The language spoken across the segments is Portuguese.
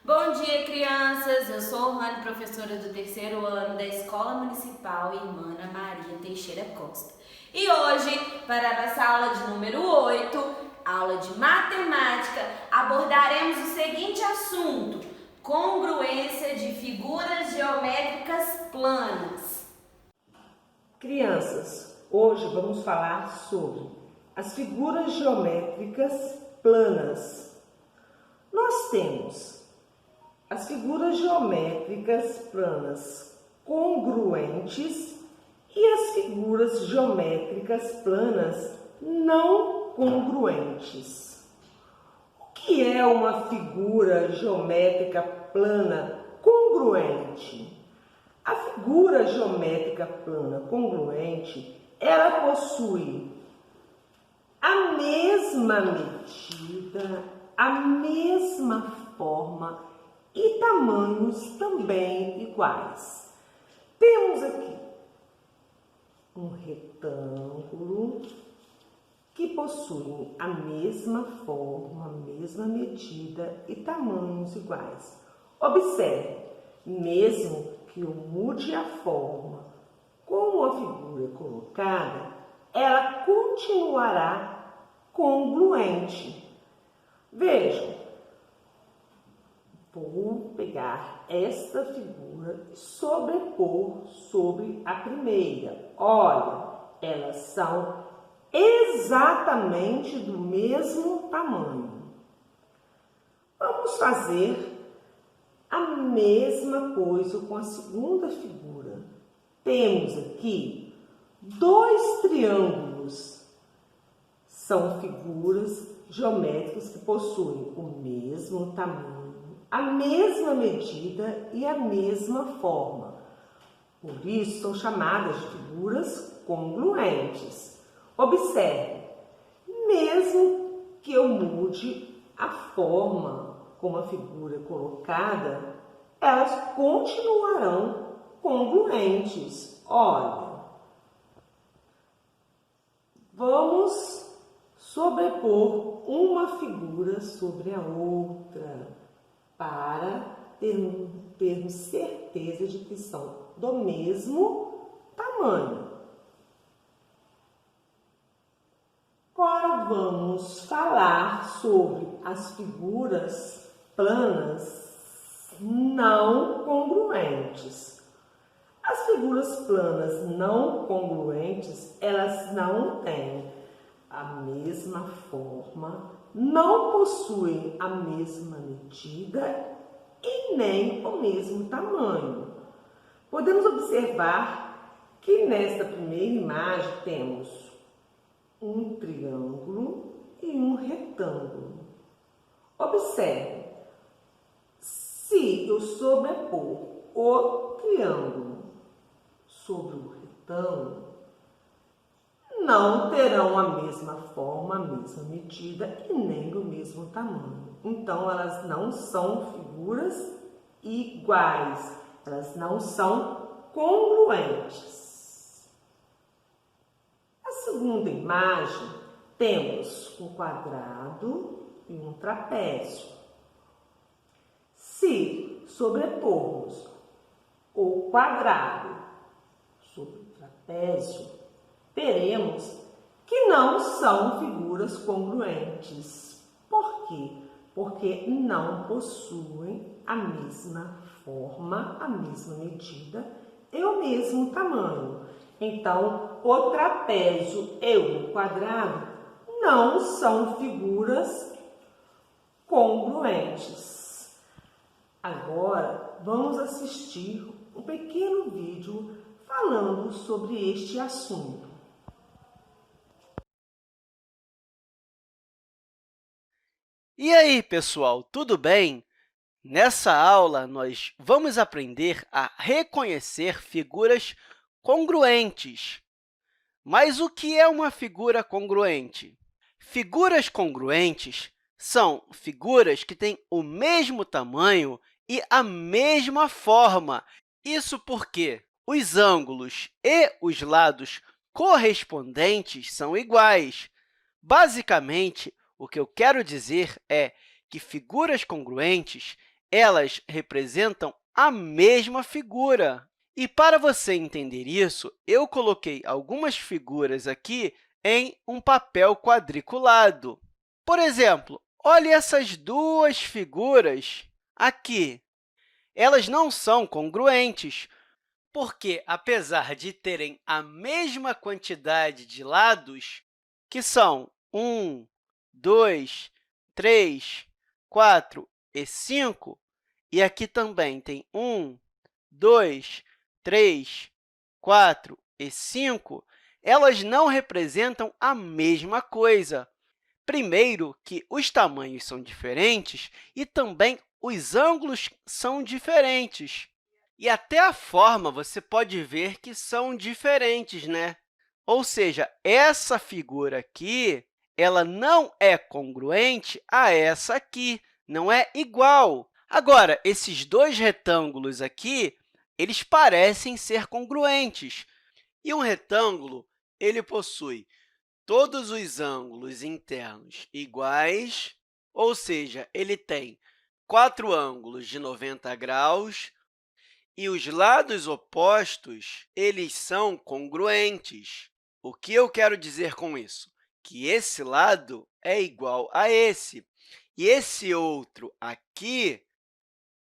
Bom dia, crianças! Eu sou Rani, professora do terceiro ano da Escola Municipal Irmã Ana Maria Teixeira Costa. E hoje, para a nossa aula de número 8, aula de matemática, abordaremos o seguinte assunto: congruência de figuras geométricas planas. Crianças, hoje vamos falar sobre as figuras geométricas planas. Nós temos as figuras geométricas planas congruentes e as figuras geométricas planas não congruentes. O que é uma figura geométrica plana congruente? A figura geométrica plana congruente, ela possui a mesma medida, a mesma forma e tamanhos também iguais. Temos aqui um retângulo que possui a mesma forma, a mesma medida e tamanhos iguais. Observe, mesmo que eu mude a forma como a figura é colocada, ela continuará congruente. Vejam, vou pegar esta figura e sobrepor sobre a primeira. Olha, elas são exatamente do mesmo tamanho. Vamos fazer a mesma coisa com a segunda figura. Temos aqui dois triângulos. São figuras geométricas que possuem o mesmo tamanho, a mesma medida e a mesma forma. Por isso, são chamadas de figuras congruentes. Observe, mesmo que eu mude a forma como a figura é colocada, elas continuarão congruentes. Olha, vamos sobrepor uma figura sobre a outra para termos certeza de que são do mesmo tamanho. Agora vamos falar sobre as figuras planas não congruentes. As figuras planas não congruentes, elas não têm a mesma forma, não possuem a mesma medida e nem o mesmo tamanho. Podemos observar que nesta primeira imagem temos um triângulo e um retângulo. Observe, se eu sobrepor o triângulo sobre o retângulo, não terão a mesma forma, a mesma medida e nem o mesmo tamanho. Então, elas não são figuras iguais, elas não são congruentes. A segunda imagem, temos um quadrado e um trapézio. Se sobrepormos o quadrado sobre o trapézio, veremos que não são figuras congruentes. Por quê? Porque não possuem a mesma forma, a mesma medida e o mesmo tamanho. Então, o trapézio e o quadrado não são figuras congruentes. Agora, vamos assistir um pequeno vídeo falando sobre este assunto. E aí, pessoal, tudo bem? Nessa aula, nós vamos aprender a reconhecer figuras congruentes. Mas o que é uma figura congruente? Figuras congruentes são figuras que têm o mesmo tamanho e a mesma forma. Isso porque os ângulos e os lados correspondentes são iguais. Basicamente, o que eu quero dizer é que figuras congruentes elas representam a mesma figura. E para você entender isso, eu coloquei algumas figuras aqui em um papel quadriculado. Por exemplo, olhe essas duas figuras aqui. Elas não são congruentes, porque, apesar de terem a mesma quantidade de lados, que são 1, 2, 3, 4 e 5, e aqui também tem 1, 2, 3, 4 e 5, elas não representam a mesma coisa. Primeiro, que os tamanhos são diferentes e também os ângulos são diferentes. E até a forma você pode ver que são diferentes, né? Ou seja, essa figura aqui ela não é congruente a essa aqui, não é igual. Agora, esses dois retângulos aqui, eles parecem ser congruentes. E um retângulo ele possui todos os ângulos internos iguais, ou seja, ele tem 4 ângulos de 90 graus, e os lados opostos eles são congruentes. O que eu quero dizer com isso? Que esse lado é igual a esse, e esse outro aqui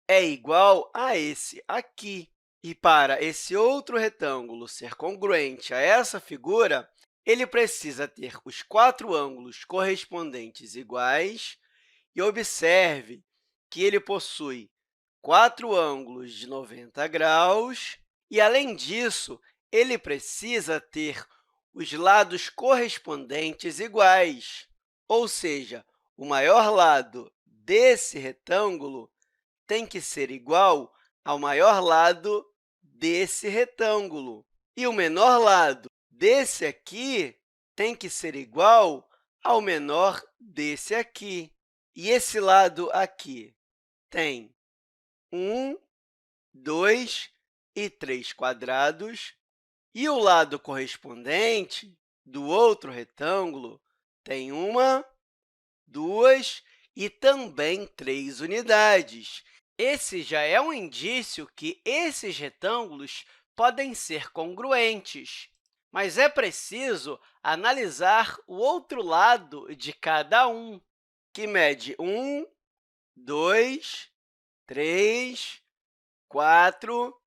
é igual a esse aqui. E para esse outro retângulo ser congruente a essa figura, ele precisa ter os 4 ângulos correspondentes iguais, e observe que ele possui 4 ângulos de 90 graus, e, além disso, ele precisa ter os lados correspondentes iguais, ou seja, o maior lado desse retângulo tem que ser igual ao maior lado desse retângulo, e o menor lado desse aqui tem que ser igual ao menor desse aqui. E esse lado aqui tem 1, 2 e 3 quadrados, e o lado correspondente do outro retângulo tem 1, 2 e também 3 unidades. Esse já é um indício que esses retângulos podem ser congruentes, mas é preciso analisar o outro lado de cada um, que mede 1, 2, 3, 4,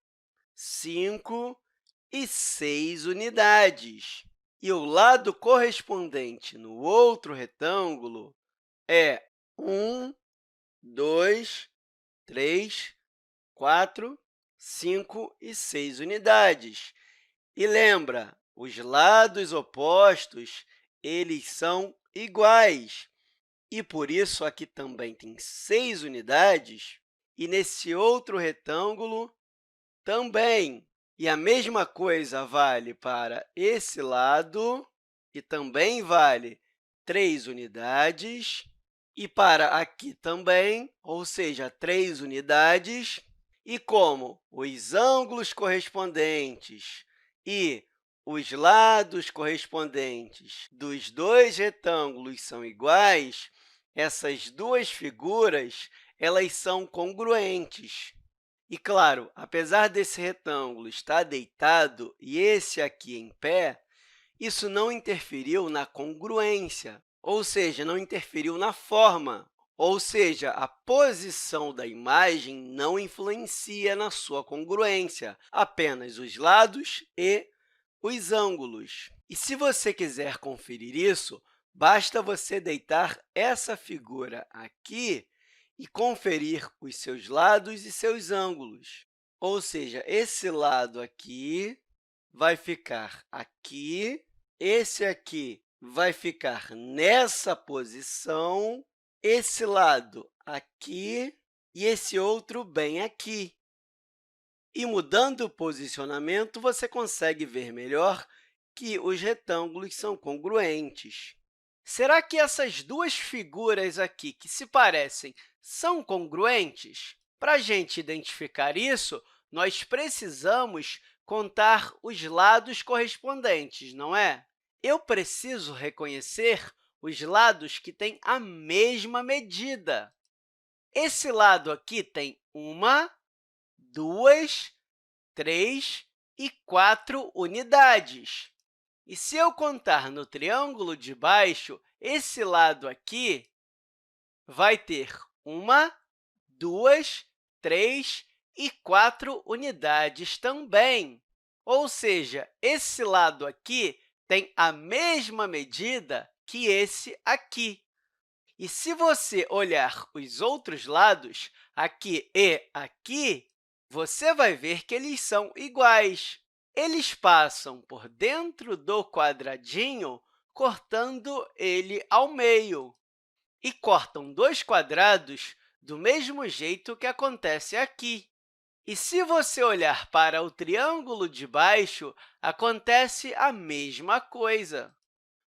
5 e 6 unidades. E o lado correspondente no outro retângulo é 1, 2, 3, 4, 5 e 6 unidades. E lembra, os lados opostos eles são iguais. E, por isso, aqui também tem 6 unidades, e nesse outro retângulo também. E a mesma coisa vale para esse lado, e também vale 3 unidades, e para aqui também, ou seja, 3 unidades. E como os ângulos correspondentes e os lados correspondentes dos dois retângulos são iguais, essas duas figuras elas são congruentes. E, claro, apesar desse retângulo estar deitado e esse aqui em pé, isso não interferiu na congruência, ou seja, não interferiu na forma, ou seja, a posição da imagem não influencia na sua congruência, apenas os lados e os ângulos. E se você quiser conferir isso, basta você deitar essa figura aqui e conferir os seus lados e seus ângulos. Ou seja, esse lado aqui vai ficar aqui, esse aqui vai ficar nessa posição, esse lado aqui e esse outro bem aqui. E, mudando o posicionamento, você consegue ver melhor que os retângulos são congruentes. Será que essas duas figuras aqui, que se parecem, são congruentes? Para a gente identificar isso, nós precisamos contar os lados correspondentes, não é? Eu preciso reconhecer os lados que têm a mesma medida. Esse lado aqui tem 1, 2, 3 e 4 unidades. E se eu contar no triângulo de baixo, esse lado aqui vai ter 1, 2, 3 e 4 unidades também. Ou seja, esse lado aqui tem a mesma medida que esse aqui. E se você olhar os outros lados, aqui e aqui, você vai ver que eles são iguais. Eles passam por dentro do quadradinho, cortando ele ao meio. E cortam dois quadrados do mesmo jeito que acontece aqui. E se você olhar para o triângulo de baixo, acontece a mesma coisa.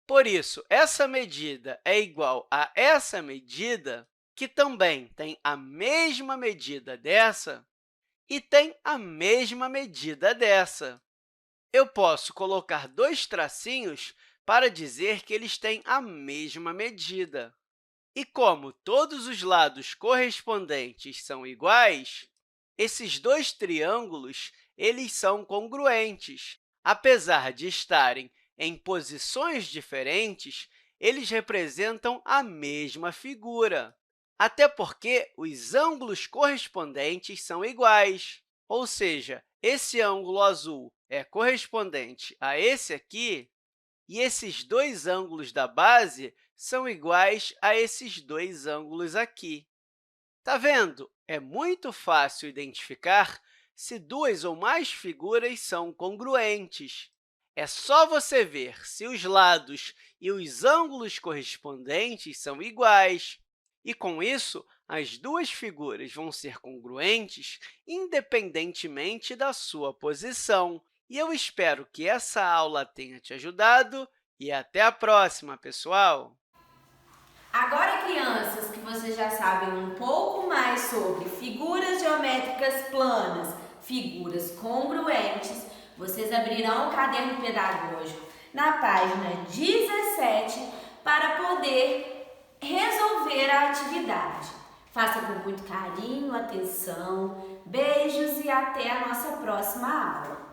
Por isso, essa medida é igual a essa medida, que também tem a mesma medida dessa e tem a mesma medida dessa. Eu posso colocar dois tracinhos para dizer que eles têm a mesma medida. E como todos os lados correspondentes são iguais, esses dois triângulos eles são congruentes. Apesar de estarem em posições diferentes, eles representam a mesma figura, até porque os ângulos correspondentes são iguais. Ou seja, esse ângulo azul é correspondente a esse aqui, e esses dois ângulos da base são iguais a esses dois ângulos aqui. Está vendo? É muito fácil identificar se duas ou mais figuras são congruentes. É só você ver se os lados e os ângulos correspondentes são iguais. E, com isso, as duas figuras vão ser congruentes independentemente da sua posição. E eu espero que essa aula tenha te ajudado e até a próxima, pessoal! Agora, crianças, que vocês já sabem um pouco mais sobre figuras geométricas planas, figuras congruentes, vocês abrirão o caderno pedagógico na página 17 para poder resolver a atividade. Faça com muito carinho, atenção, beijos e até a nossa próxima aula.